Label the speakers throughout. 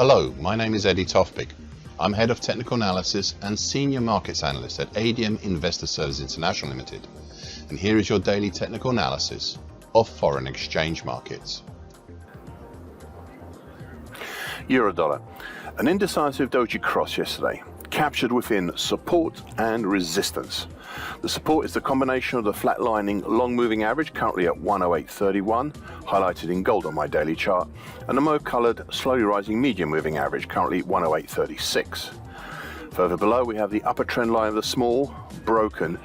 Speaker 1: Hello, my name is Tofpik. I'm Head of Technical Analysis and Senior Markets Analyst at ADM Investor Services International Limited. And here is your daily technical analysis of foreign exchange markets.
Speaker 2: Euro dollar. An indecisive doji cross yesterday, captured within support and resistance. The support is the combination of the flatlining long moving average, currently at 108.31, highlighted in gold on my daily chart, and the mauve coloured slowly rising medium moving average, currently 108.36. Further below we have the upper trend line of the small, broken,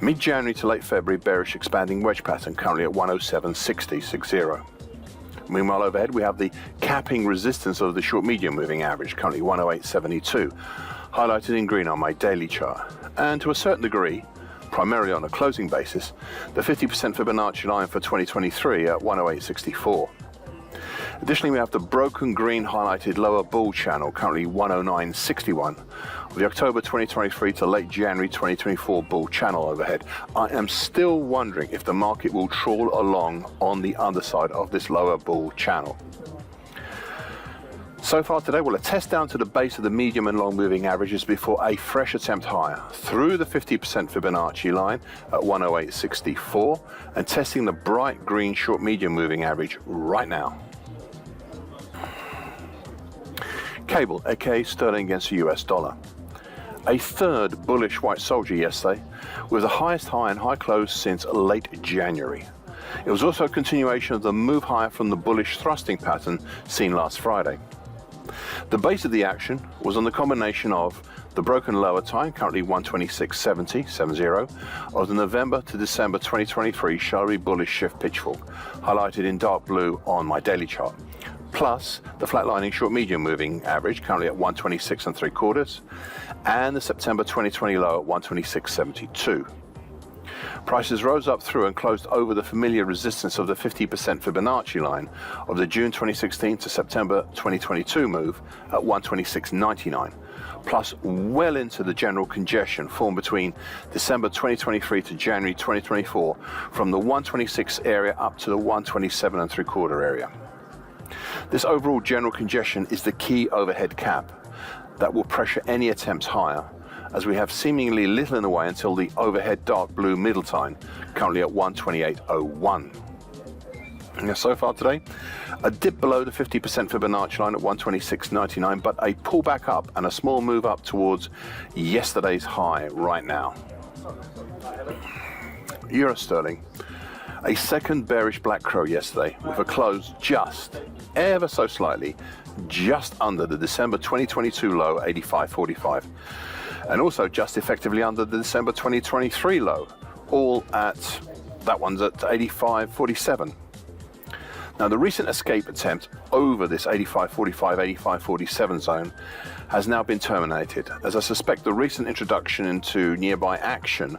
Speaker 2: mid-January to late February bearish expanding wedge pattern, currently at 107.60. Meanwhile overhead we have the capping resistance of the short medium moving average, currently 108.72, highlighted in green on my daily chart, and to a certain degree, primarily on a closing basis, the 50% Fibonacci line for 2023 at 108.64. Additionally, we have the broken green highlighted lower bull channel, currently 109.61, with the October 2023 to late January 2024 bull channel overhead. I am still wondering if the market will trawl along on the underside of this lower bull channel. So far today, we'll test down to the base of the medium and long moving averages before a fresh attempt higher through the 50% Fibonacci line at 108.64 and testing the bright green short medium moving average right now. Cable, aka sterling against the US dollar. A third bullish white soldier yesterday with the highest high and high close since late January. It was also a continuation of the move higher from the bullish thrusting pattern seen last Friday. The base of the action was on the combination of the broken lower time, currently 126.70, of the November to December 2023 shallow bullish shift pitchfork, highlighted in dark blue on my daily chart, plus the flatlining short medium moving average, currently at 126.75, and the September 2020 low at 126.72. Prices rose up through and closed over the familiar resistance of the 50% Fibonacci line of the June 2016 to September 2022 move at 126.99, plus well into the general congestion formed between December 2023 to January 2024 from the 126 area up to the 127.75 area. This overall general congestion is the key overhead cap that will pressure any attempts higher, as we have seemingly little in the way until the overhead dark blue middle time, currently at 128.01. Now so far today, a dip below the 50% Fibonacci line at 126.99, but a pullback up and a small move up towards yesterday's high right now. Euro sterling. A second bearish black crow yesterday with a close just, ever so slightly, just under the December 2022 low 85.45. And also just effectively under the December 2023 low, all at, that one's at 85.47. Now the recent escape attempt over this 85.45, 85.47 zone has now been terminated, as I suspect the recent introduction into nearby action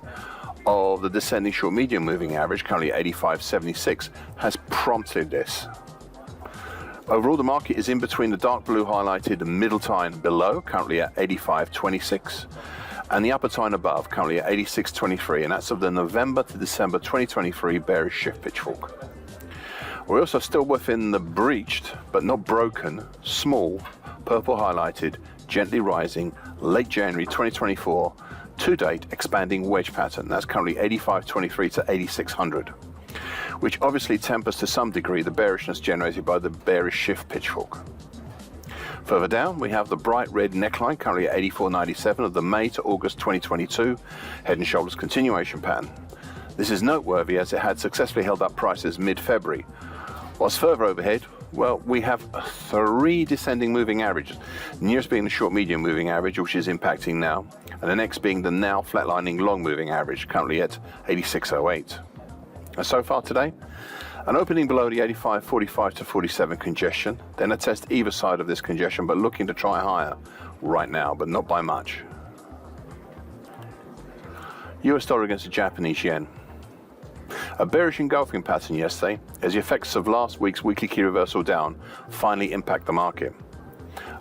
Speaker 2: of the descending short medium moving average, currently 85.76, has prompted this. Overall, the market is in between the dark blue highlighted middle time below, currently at 85.26, and the upper time above, currently at 86.23, and that's of the November to December 2023 bearish shift pitchfork. We're also still within the breached, but not broken, small, purple highlighted, gently rising, late January 2024, to-date expanding wedge pattern. That's currently 85.23 to 8600. Which obviously tempers to some degree the bearishness generated by the bearish shift pitchfork. Further down, we have the bright red neckline, currently at 84.97 of the May to August 2022 head and shoulders continuation pattern. This is noteworthy as it had successfully held up prices mid-February, whilst further overhead Well, we have 3 descending moving averages, the nearest being the short medium moving average, which is impacting now, and the next being the now flatlining long moving average, currently at 86.08. And so far today, an opening below the 85.45 to 47 congestion, then a test either side of this congestion, but looking to try higher right now, but not by much. US dollar against the Japanese yen. A bearish engulfing pattern yesterday as the effects of last week's weekly key reversal down finally impact the market.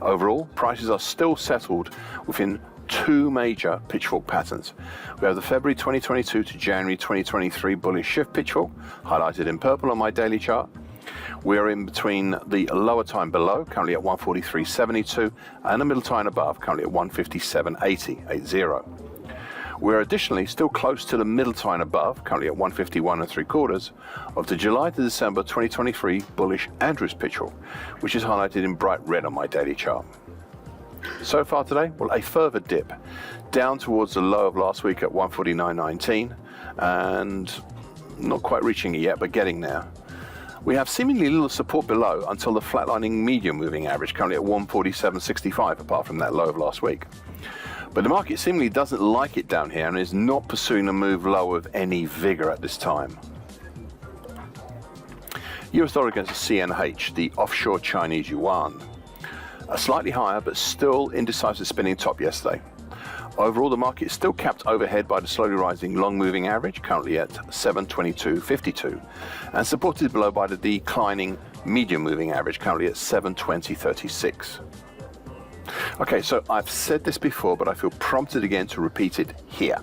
Speaker 2: Overall, prices are still settled within 2 major pitchfork patterns. We have the February 2022 to January 2023 bullish shift pitchfork, highlighted in purple on my daily chart. We are in between the lower time below, currently at 143.72, and the middle time above, currently at 157.80. We're additionally still close to the middle time above, currently at 151.75, of the July to December 2023 bullish Andrews pitchfork, which is highlighted in bright red on my daily chart. So far today, well, a further dip down towards the low of last week at 149.19, and not quite reaching it yet, but getting there. We have seemingly little support below until the flatlining medium moving average, currently at 147.65, apart from that low of last week. But the market seemingly doesn't like it down here and is not pursuing a move lower with any vigor at this time. US dollar against the CNH, the offshore Chinese yuan. A slightly higher but still indecisive spinning top yesterday. Overall, the market is still capped overhead by the slowly rising long moving average, currently at 722.52, and supported below by the declining medium moving average, currently at 720.36. Okay, so I've said this before, but I feel prompted again to repeat it here.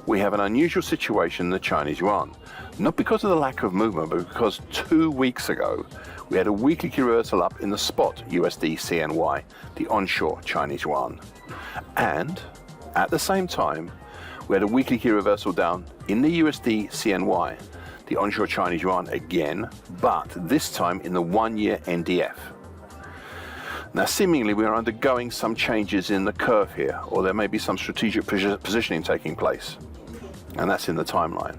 Speaker 2: We have an unusual situation in the Chinese yuan, not because of the lack of movement, but because 2 weeks ago, we had a weekly key reversal up in the spot USD CNY, the onshore Chinese yuan. And at the same time, we had a weekly key reversal down in the USD CNY, the onshore Chinese yuan again, but this time in the 1-year NDF. Now, seemingly we are undergoing some changes in the curve here, or there may be some strategic positioning taking place, and that's in the timeline.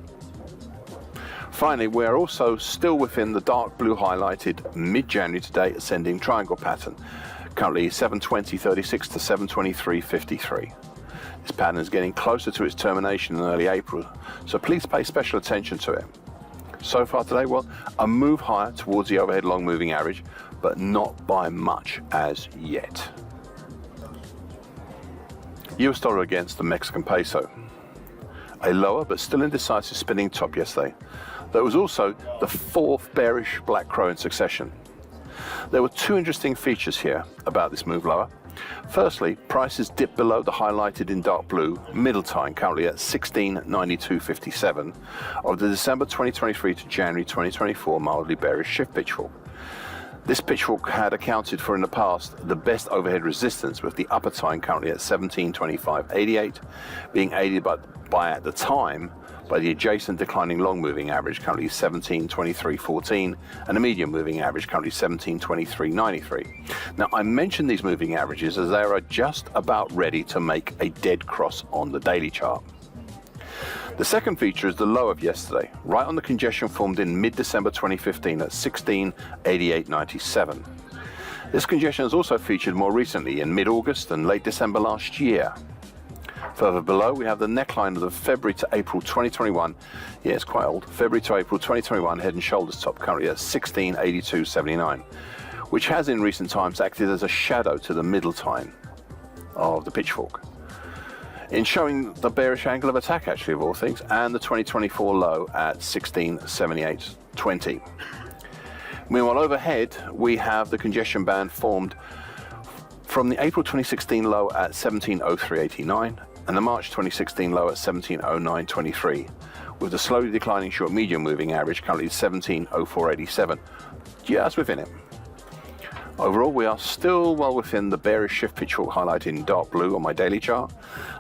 Speaker 2: Finally, we are also still within the dark blue highlighted mid-January to date ascending triangle pattern, currently 720.36 to 723.53. This pattern is getting closer to its termination in early April, so please pay special attention to it. So far today, well, a move higher towards the overhead long moving average, but not by much as yet. US dollar against the Mexican peso. A lower but still indecisive spinning top yesterday. There was also the 4th bearish black crow in succession. There were 2 interesting features here about this move lower. Firstly, prices dipped below the highlighted in dark blue middle time, currently at 1692.57 of the December 2023 to January 2024 mildly bearish shift pitchfork. This pitchfork had accounted for in the past the best overhead resistance, with the upper time currently at 1725.88 being aided by at the time by the adjacent declining long moving average, currently 1723.14, and the medium moving average, currently 1723.93. Now, I mention these moving averages as they are just about ready to make a dead cross on the daily chart. The second feature is the low of yesterday, right on the congestion formed in mid-December 2015 at 1688.97. This congestion has also featured more recently in mid-August and late December last year. Further below, we have the neckline of the February to April 2021, yeah, it's quite old, February to April 2021 head and shoulders top, currently at 1682.79, which has in recent times acted as a shadow to the middle time of the pitchfork, in showing the bearish angle of attack, actually, of all things, and the 2024 low at 1678.20. Meanwhile, overhead, we have the congestion band formed from the April 2016 low at 1703.89 and the March 2016 low at 1709.23, with the slowly declining short medium moving average currently 1704.87, just within it. Overall, we are still well within the bearish shift pitchfork highlighted in dark blue on my daily chart.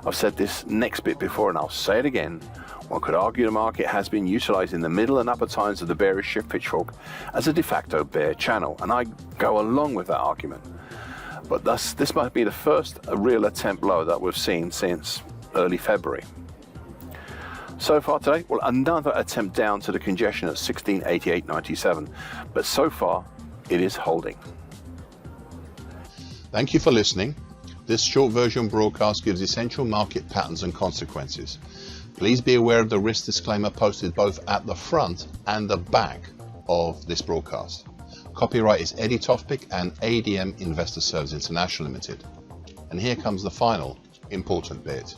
Speaker 2: I've said this next bit before and I'll say it again. One could argue the market has been utilizing the middle and upper times of the bearish shift pitchfork as a de facto bear channel, and I go along with that argument. But thus, this might be the first real attempt lower that we've seen since early February. So far today, well, another attempt down to the congestion at 1688.97, but so far it is holding.
Speaker 1: Thank you for listening. This short version broadcast gives essential market patterns and consequences. Please be aware of the risk disclaimer posted both at the front and the back of this broadcast. Copyright is Eddie Tofpik and ADM Investor Services International Limited. And here comes the final important bit.